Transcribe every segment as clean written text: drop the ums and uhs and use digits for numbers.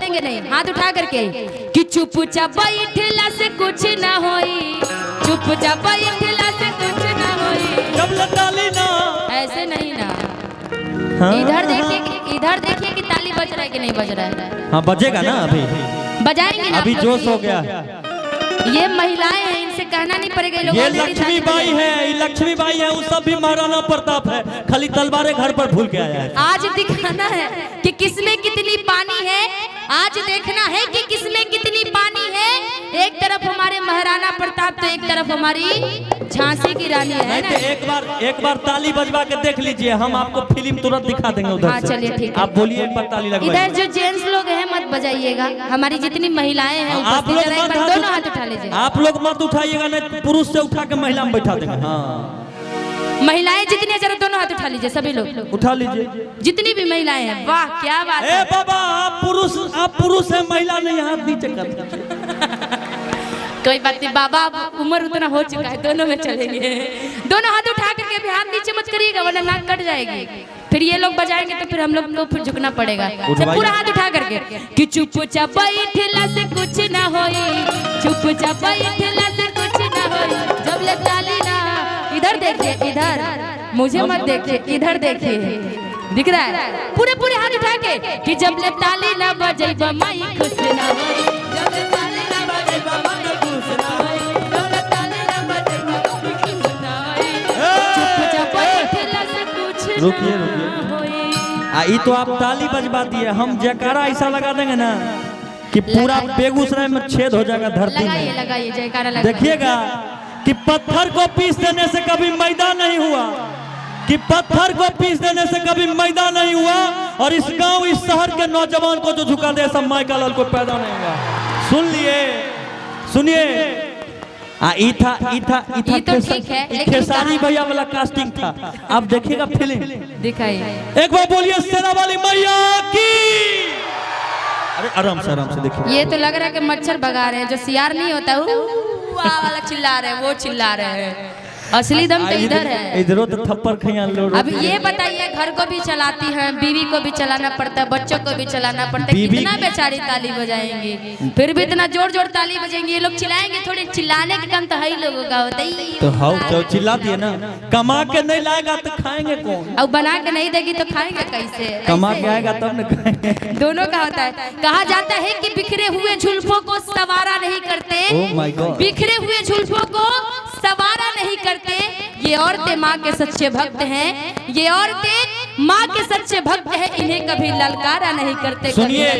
बोलेंगे नहीं, हाथ उठा करके कि चुपचाप बैठला से कुछ ना होई, चुपचाप बैठला से कुछ ना होई। जब लताली ना ऐसे नहीं ना, इधर देखिए कि ताली बज रहा है कि नहीं बज रहा है। हाँ बजेगा ना, अभी बजाएंगे ना, अभी जोश हो गया। ये महिलाएं हैं, इनसे कहना नहीं पड़ेगा। ये लक्ष्मी बाई है, ये लक्ष्मी बाई है, वो सब भी महाराणा प्रताप है, खाली तलवारें घर पर भूल के आया है। आज दिखाना है कि किसमें कितनी पानी है, आज देखना है कि किसमें कितनी पानी है। एक तरफ हमारे महाराणा प्रताप तो एक तरफ हमारी झांसी की रानी है ना। एक बार ताली बजवा के देख लीजिए, हम आपको फिल्म तुरंत दिखा देंगे उधर। हाँ चलिए ठीक है, आप बोलिए एक बार ताली लगवाइए। इधर जो जेंट्स लोग हैं मत बजाइएगा, हमारी जितनी महिलाएं हैं आप लोग दोनों हाथ उठा लीजिए। आप लोग मत उठाइएगा, नहीं पुरुष से उठा के महिला में बैठा देंगे। हाँ महिलाएं जितनी है जरा दोनों हाथ उठा लीजिए, सभी लोग उठा लीजिए, जितनी भी महिलाएं हैं। वाह क्या बात है। बाबा आप पुरुष है, महिला नहीं, हाथ नीचे कर। कोई बात नहीं बाबा, उम्र उतना हो चुका है, दोनों में चलेंगे। दोनों हाथ उठा करके भी हाथ नीचे मत करिएगा वरना नाक कट जाएगी। फिर ये लोग बजाएंगे तो फिर हम लोग को फिर झुकना पड़ेगा। पूरा हाथ उठा करके कि चुपचाप बैठला से कुछ ना होई, चुपचाप बैठला से कुछ ना होई। जब ले ताली ना, इधर देखिए, इधर मुझे मत देखिए, इधर देखिए, दिख रहा है। पूरे हाथ उठा के कि जब ले ताली ना बजेबा माई खुश ना होई, जब ले ताली ना बजेबा माई खुश ना होई, जब ले ताली ना बजेबा माई खुश ना होई। चुपचाप बैठला से कुछ रुकिए होई। ये तो आप ताली बजवा दिए, हम जयकारा ऐसा लगा देंगे ना कि पूरा बेगूसराय में छेद हो जाएगा धरती में। लगाइए जयकारा लगाइए। देखिएगा कि पत्थर को पीस देने से कभी मैदा नहीं हुआ, कि पत्थर को पीस देने से कभी मैदा नहीं हुआ, और इस गांव इस शहर के नौजवान को जो झुका दे सब माइकल लाल को पैदा नहीं हुआ। सुन लिए, सुनिए। ई था तो ठीक है, लेकिन खेसारी भैया वाला कास्टिंग था। आप देखिएगा फिल्म, दिखाइए एक बार बोलिए शेरा वाली मैया की। अरे आराम से देखिए। ये तो लग रहा है कि मच्छर भगा रहे हैं, जो सियार नहीं होता वाला चिल्ला रहे हैं, वो चिल्ला रहे हैं। असली दम तो इधर है। इधर तो थप्पड़ खैया लोग। अब ये बताइए, घर को भी चलाती हैं, बीवी को भी चलाना पड़ता है, बच्चों को भी चलाना पड़ता है, कितना बेचारी ताली बजाएंगी, फिर भी इतना जोर ताली बजाएंगे। ये लोग चिल्लाएंगे थोड़ी, चिल्लाने का काम तो है ही लोगों का होता ही। तो हाउ चिल्ला दिए ना, कमा के नहीं लाएगा तो खाएंगे कौन? अब बना के नहीं देगी तो खाएंगे कैसे? कमा के आएगा तब न खाएंगे। दोनों का होता है। कहा जाता है कि बिखरे हुए जुल्फों को सवारा नहीं करते, बिखरे हुए जुल्फों को सवारा नहीं करते। ये औरतें माँ के सच्चे भक्त हैं, ये औरतें माँ के सच्चे भक्त हैं, इन्हें कभी ललकारा नहीं करते। सुनिए,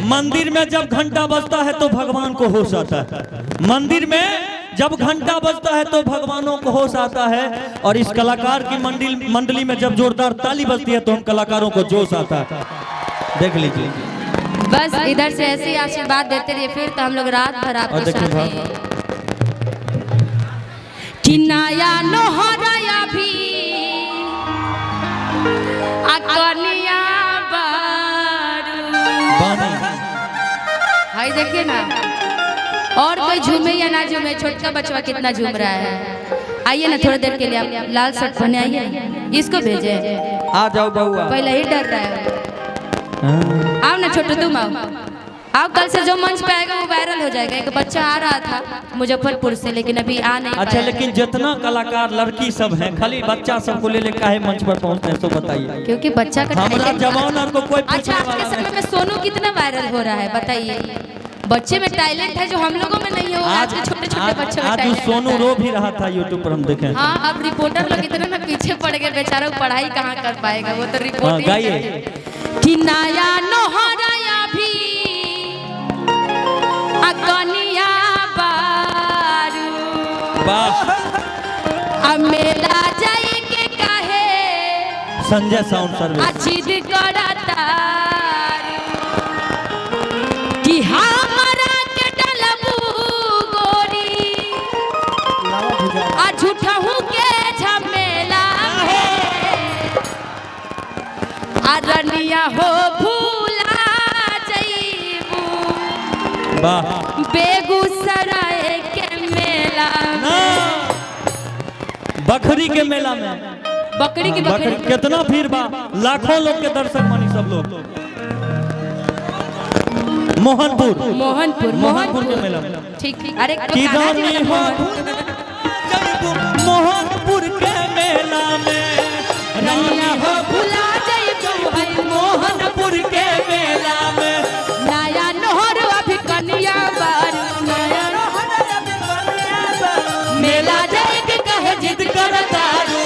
मंदिर में जब घंटा बजता है तो भगवान को होश आता है, मंदिर में जब घंटा बजता है तो भगवानों को होश आता है, और इस कलाकार की मंडली में जब जोरदार ताली बजती है तो हम कलाकारों को जोश आता है। देख लीजिए, बस इधर से ऐसे आशीर्वाद देते रहिए, फिर तो हम लोग रात भर आपके साथ हैं। कि नया नोहराया भी अकनिया बारू। हाय देखिए ना, और कोई झूमे या ना झूमे, छोटका बच्चा कितना झूम रहा है। आइए ना थोड़ी देर के लिए, आप लाल शर्ट पहने आइए, इसको भेजे। आ जाओ बउआ, पहले ही डर रहा है। आओ ना छोटू, तुम आओ, कल से जो मंच पे आएगा वो वायरल हो जाएगा। एक बच्चा आ रहा था मुजफ्फरपुर से, लेकिन अभी आ नहीं पाया। अच्छा, लेकिन जितना कलाकार लड़की सब हैं, खाली बच्चा सब को ले काहे मंच पर पहुंचते हैं, तो बताइए। क्योंकि बच्चा का हमारा जवान और को कोई। अच्छा, आपके समय में सोनू कितना वायरल हो रहा है बताइए। बच्चे में टैलेंट है जो हम लोगों में नहीं है। आज के छोटे बच्चों में टैलेंट है। सोनू रो भी रहा था यूट्यूब पर, हम देखे। हाँ, अब रिपोर्टर लोग इतना ना पीछे पड़ गए, बेचारा पढ़ाई कहाँ कर पाएगा, वो तो रिपोर्ट। गाइए कि नया नोहराया भी अकनिया बारू। अब मेला जाए के काहे संजय साउंड सर्विस अचिद करता कि हमारा के डलबू गोरी आ झूठहू के झमेला अरनिया हो भूला जईबू बेगूसराय के मेला में। बकरी के मेला में, बकरी की बकरी कितना भीड़ बा, लाखों लोग के दर्शक मानी सब लोग। मोहनपुर मोहनपुर मोहनपुर के मेला में। ठीक अरे तो कि गाना जी रानी वाला हो मोहन। मोहनपुर के मेला में रनिया हो भुला जाइबू है मोहनपुर के मेला में नया नोहर अभी कनिया बारू नया मेला जाए के कहे जिद करतारू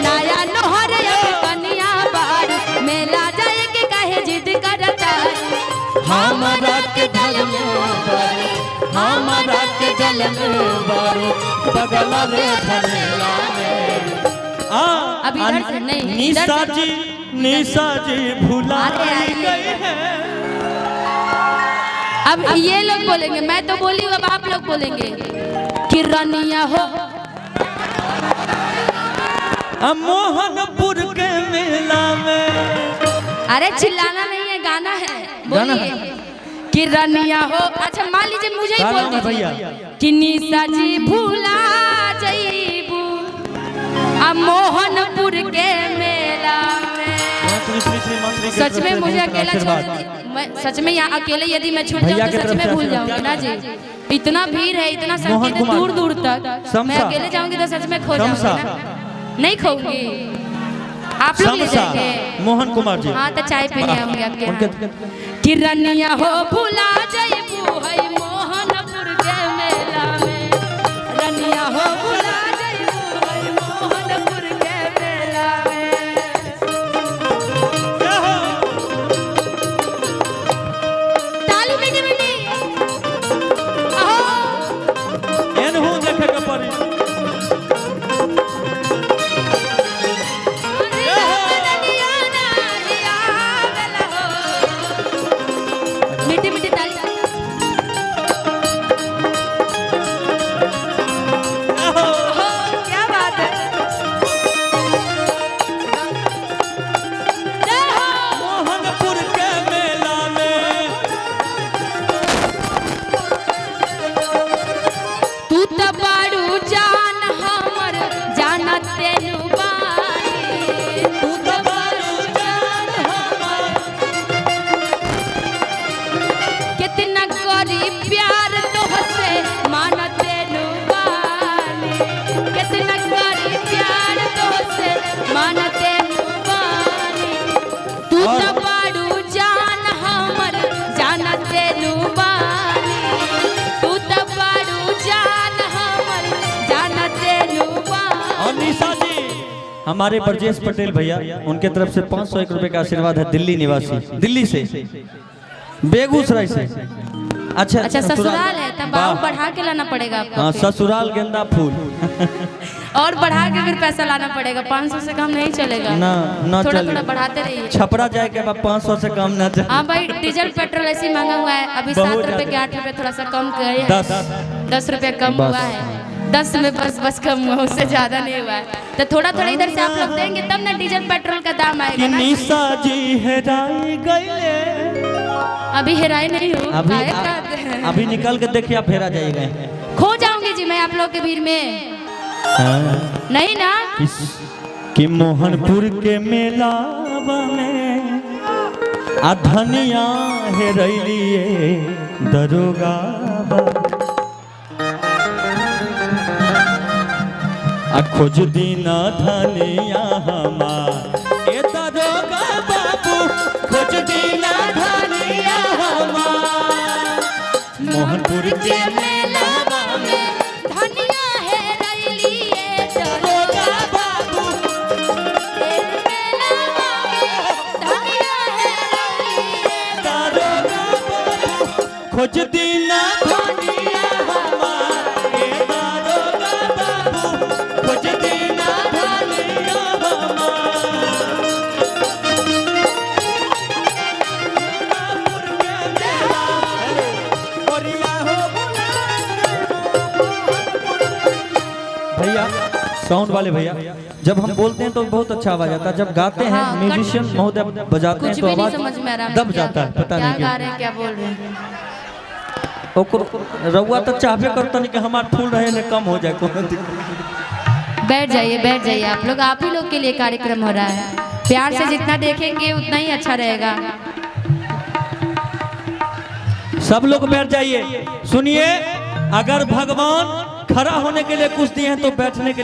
नया नोहर अभी कनिया बारू मेला जाए के कहे जिद करतारू हमारा के दल में बारू हमारा के दल में बारू बगल रे धनेला में अभी इधर से नहीं, निशा इधर से। जी निशा जी भुला गई है। अब ये लोग बोलेंगे, मैं तो बोली अब आप लोग बोलेंगे कि रनिया हो मोहनपुर के मेला में। अरे चिल्लाना नहीं है, गाना है, बोलिए कि रनिया हो। अच्छा मान लीजिए मुझे ही बोल दीजिए कि निशा जी भूला जाइबू आ मोहनपुर के मेला में। सच में मुझे अकेला छोड़, मैं सच में यहाँ अकेले यदि मैं छूट जाऊँ तो सच में भूल जाऊंगी ना जी। इतना भीड़ है, इतना संगीत है दूर दूर तक, मैं अकेले जाऊंगी तो सच में खो जाऊंगी ना। नहीं खोऊंगी, आप लोग ले जाएंगे। मोहन कुमार जी हाँ तो चाय पीने आऊंगी आपके यहाँ। कि रनिया हो भुला जाइबू है मोहनपुर के मेला में रनिया हो भुला जाइबू है मोहनपुर के मेला में। ताली बेटी बेटी आहो एनहु देखे के पड़ी। मीठी मीठी ताली। क्या बात है। मोहनपुर के मेला में तू तो बारू जान हमर जाना तेनु बानी तू तो बारू जान हमर कितना करी प्यार तोहसे माना तेनु बानी कितना करी प्यार तोहसे माना तेनु बानी तू तो बारू जान हमर जाना तेनु बानी तू तो बारू जान हमर जाना तेनु बानी। और निशा जी हमारे ब्रजेश पटेल भैया, उनके तरफ से 501 रुपए का आशीर्वाद है। दिल्ली निवासी, दिल्ली से, बेगूसराय से। अच्छा ससुराल है तब भाव बढ़ा के लाना पड़ेगा आपको। हाँ ससुराल गेंदा फूल और बढ़ा के फिर पैसा लाना पड़ेगा, 500 से कम नहीं चलेगा ना ना थोड़ा चले। थोड़ा बढ़ाते रहिए। छपरा जाए के बाद 500 से कम ना चले। हाँ भाई डीजल पेट्रोल ऐसे ही महंगा हुआ है अभी, 7 रुपए के 8 रुपए थोड़ा सा कम करे हैं। 10 रुपए कम हुआ है, 10 में बस कम हुआ, उससे ज्यादा नहीं हुआ है। तो थोड़ा थोड़ा इधर से आप लोग देंगे तब ना डीजल पेट्रोल का दाम आएगा ना। निशा जी हेराई गई, अभी हेराई नहीं हूँ, अभी निकल के देखिए आप हेरा जाइएगा। खो जाऊंगी जी मैं आप लोग के भीड़ में। हाँ। नहीं ना कि मोहनपुर के मेला में आ धनिया हेरैलिए दरोगा आ खोज दीना धनिया हमार ए दरोगा बाबू खोज दीना धनिया हमार मोहनपुर के मेला में धनिया है रैलिए दरोगा बाबू मेला धनिया है रैलिए दरोगा बाबू खोज दीना धनिया हमार ए दरोगा बाबू खोज दीना धनिया हमार भैया साउंड वाले भैया, जब हम बोलते हैं तो बहुत अच्छा आवाज आता है, जब गाते हैं हाँ, म्यूजिशियन महोदय बजाते हैं कुछ तो भी नहीं आवाज समझ में आ रहा दब जाता है, पता क्या नहीं गा क्यों। रहे हैं क्या बोल रहे हैं। रउआ तो चाहबे करता नहीं कि हमार फूल रहे ने कम हो जाए, कोनो दिक्कत। बैठ जाइए आप लोग, आप ही लोग के लिए कार्यक्रम हो रहा है। प्यार से जितना देखेंगे उतना ही अच्छा रहेगा। सब लोग बैठ जाइए। सुनिए, अगर भगवान खड़ा होने के लिए कुछ दिए हैं तो बैठने के लिए